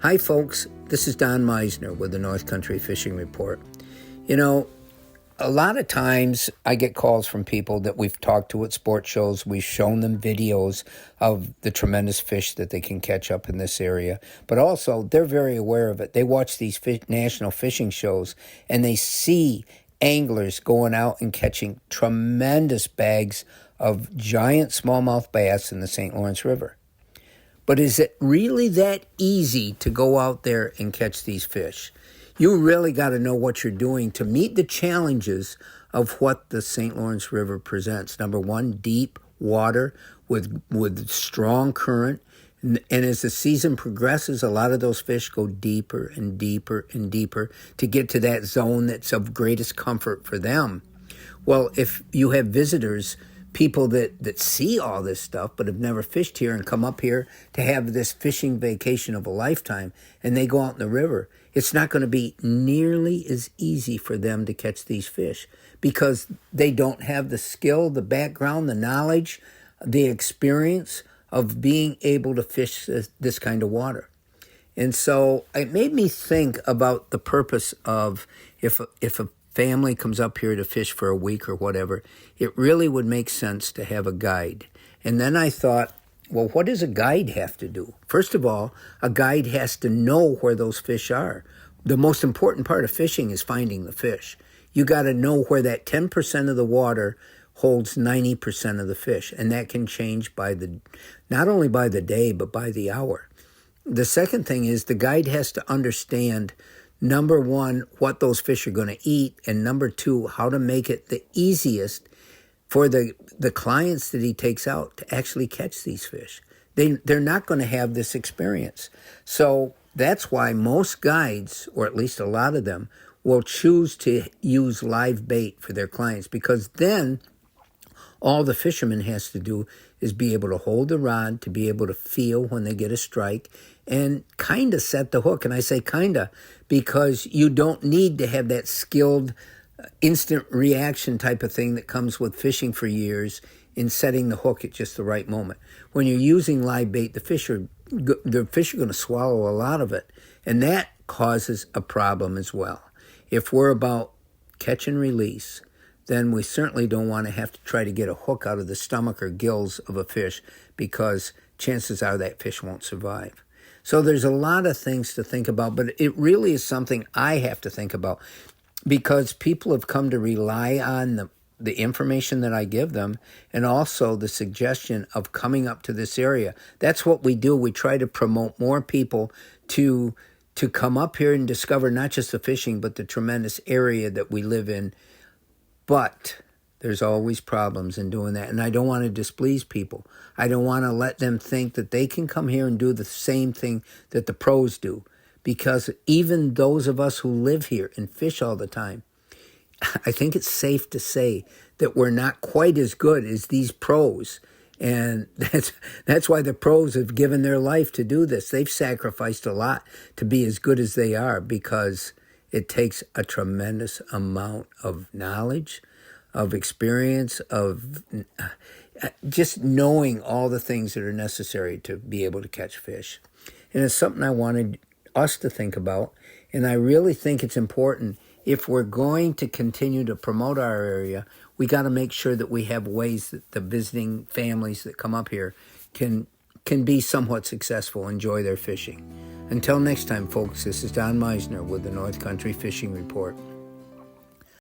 Hi folks, this is Don Meissner with the North Country Fishing Report. You know, a lot of times I get calls from people that we've talked to at sports shows. We've shown them videos of the tremendous fish that they can catch up in this area. But also, they're very aware of it. They watch these national fishing shows and they see anglers going out and catching tremendous bags of giant smallmouth bass in the St. Lawrence River. But is it really that easy to go out there and catch these fish? You really got to know what you're doing to meet the challenges of what the St. Lawrence River presents. Number one, deep water with strong current. And as the season progresses, a lot of those fish go deeper and deeper and deeper to get to that zone that's of greatest comfort for them. Well, if you have visitors, people that see all this stuff but have never fished here and come up here to have this fishing vacation of a lifetime, and they go out in the river, it's not going to be nearly as easy for them to catch these fish because they don't have the skill, the background, the knowledge, the experience of being able to fish this kind of water. And so it made me think about the purpose of if a family comes up here to fish for a week or whatever, it really would make sense to have a guide. And then I thought, well, what does a guide have to do? First of all, a guide has to know where those fish are. The most important part of fishing is finding the fish. You got to know where that 10% of the water holds 90% of the fish, and that can change not only by the day, but by the hour. The second thing is the guide has to understand, number one, what those fish are going to eat, and number two, how to make it the easiest for the clients that he takes out to actually catch these fish. They're not going to have this experience. So that's why most guides, or at least a lot of them, will choose to use live bait for their clients, because then all the fisherman has to do is be able to hold the rod, to be able to feel when they get a strike, and kind of set the hook. And I say kind of because you don't need to have that skilled instant reaction type of thing that comes with fishing for years in setting the hook at just the right moment. When you're using live bait, the fish are going to swallow a lot of it, and that causes a problem as well. If we're about catch and release, then we certainly don't want to have to try to get a hook out of the stomach or gills of a fish, because chances are that fish won't survive. So there's a lot of things to think about, but it really is something I have to think about, because people have come to rely on the information that I give them, and also the suggestion of coming up to this area. That's what we do. We try to promote more people to come up here and discover not just the fishing, but the tremendous area that we live in. But there's always problems in doing that, and I don't want to displease people. I don't want to let them think that they can come here and do the same thing that the pros do, because even those of us who live here and fish all the time, I think it's safe to say that we're not quite as good as these pros. And that's why the pros have given their life to do this. They've sacrificed a lot to be as good as they are, because it takes a tremendous amount of knowledge, of experience, of just knowing all the things that are necessary to be able to catch fish. And it's something I wanted us to think about, and I really think it's important. If we're going to continue to promote our area, we got to make sure that we have ways that the visiting families that come up here can be somewhat successful, enjoy their fishing. Until next time, folks, this is Don Meissner with the North Country Fishing Report.